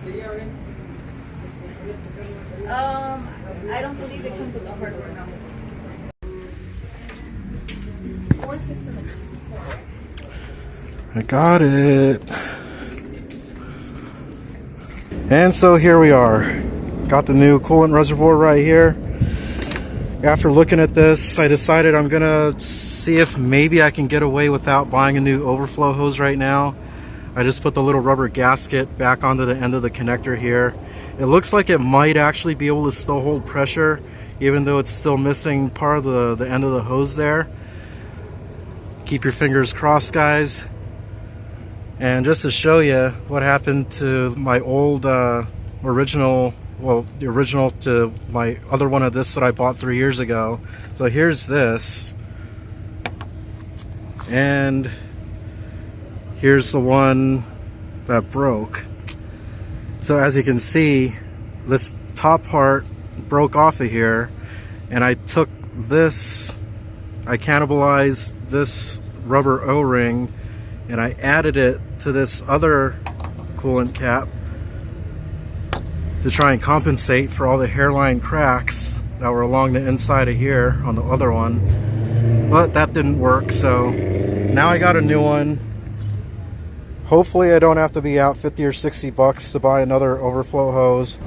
I don't believe it comes with the hardware now. I got it. And so here we are. Got the new coolant reservoir right here. After looking at this, I decided I'm gonna see if maybe I can get away without buying a new overflow hose right now. I just put the little rubber gasket back onto the end of the connector here. It looks like it might actually be able to still hold pressure, even though it's still missing part of the end of the hose there. Keep your fingers crossed, guys. And just to show you what happened to my old original, well, the original to my other one of this that I bought 3 years ago. So here's this, and here's the one that broke. So as you can see, this top part broke off of here, and I took this, I cannibalized this rubber O-ring, and I added it to this other coolant cap to try and compensate for all the hairline cracks that were along the inside of here on the other one. But that didn't work, so now I got a new one. Hopefully I don't have to be out 50 or 60 bucks to buy another overflow hose.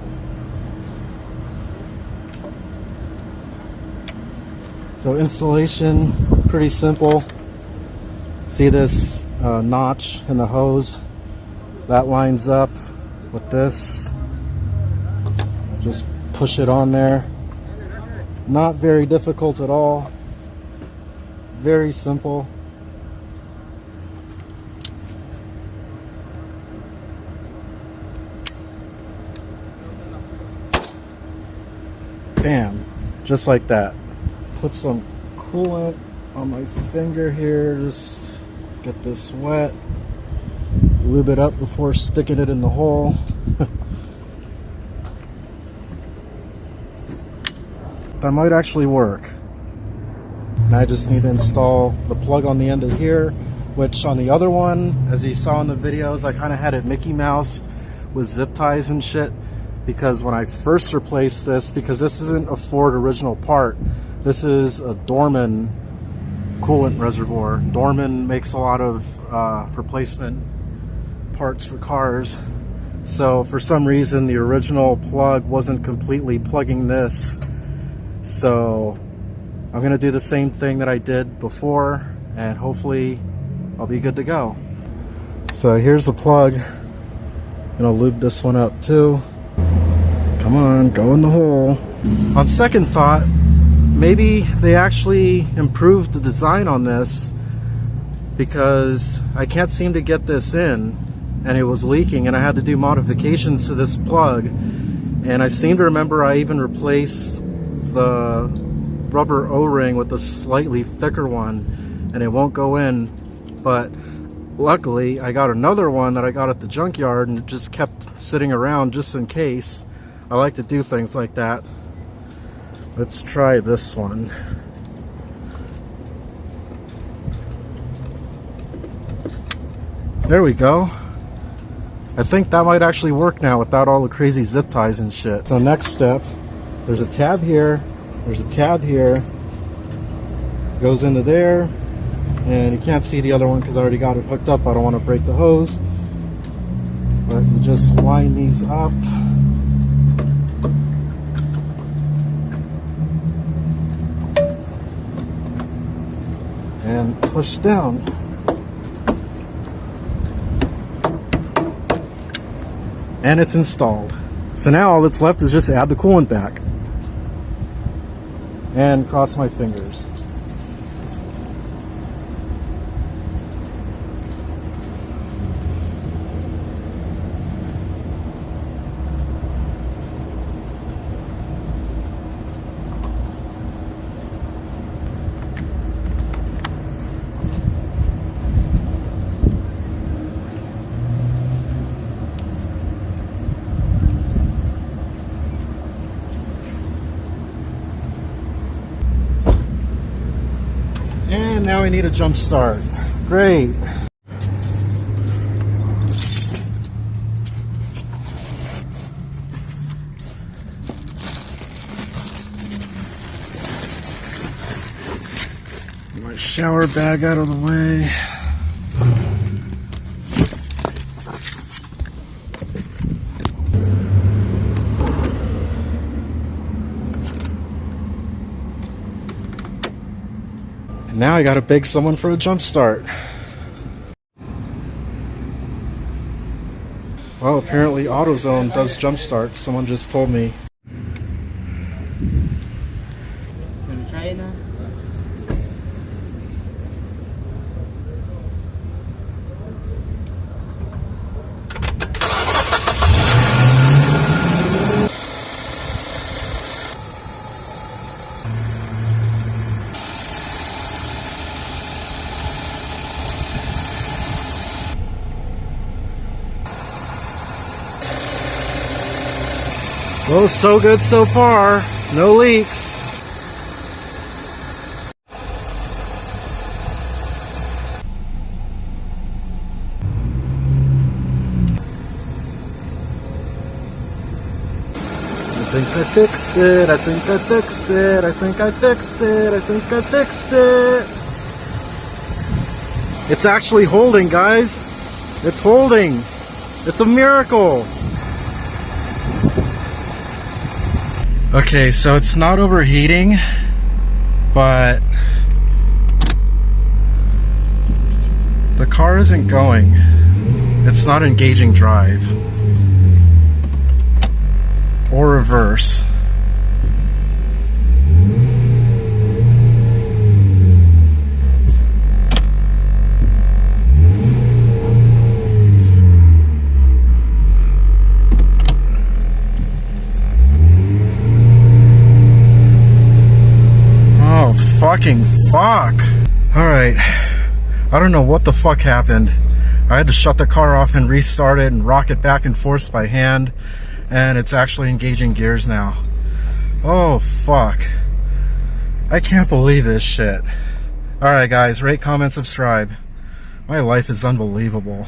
So installation, pretty simple. See this notch in the hose? That lines up with this. Just push it on there. Not very difficult at all. Very simple. Bam, just like that. Put some coolant on my finger here, just get this wet. Lube it up before sticking it in the hole. That might actually work. Now I just need to install the plug on the end of here, which on the other one, as you saw in the videos, I kind of had it Mickey Mouse with zip ties and shit, because when I first replaced this, because this isn't a Ford original part, this is a Dorman coolant reservoir. Dorman makes a lot of replacement parts for cars. So for some reason the original plug wasn't completely plugging this. So I'm gonna do the same thing that I did before, and hopefully I'll be good to go. So here's the plug. I'm gonna lube this one up too. Come on, go in the hole. On second thought, maybe they actually improved the design on this, because I can't seem to get this in, and it was leaking, and I had to do modifications to this plug. And I seem to remember I even replaced the rubber O-ring with a slightly thicker one, and it won't go in. But luckily I got another one that I got at the junkyard, and it just kept sitting around just in case. I like to do things like that. Let's try this one. There we go. I think that might actually work now without all the crazy zip ties and shit. So next step, there's a tab here, there's a tab here, goes into there, and you can't see the other one because I already got it hooked up. I don't want to break the hose, but you just line these up. And push down. And it's installed. So now all that's left is just add the coolant back. And cross my fingers. And now we need a jump start. Great. shower bag out of the way. And now I gotta beg someone for a jump start. Well, apparently AutoZone does jump starts. Someone just told me. Wanna try it now? Well, so good so far. No leaks. I think I fixed it. I think I fixed it. I think I fixed it. I think I fixed it. It's actually holding, guys. It's holding. It's a miracle. Okay, so it's not overheating, but the car isn't going. It's not engaging drive or reverse. Fucking fuck. Alright. I don't know what the fuck happened. I had to shut the car off and restart it and rock it back and forth by hand. And it's actually engaging gears now. Oh fuck. I can't believe this shit. Alright guys, rate, comment, subscribe. My life is unbelievable.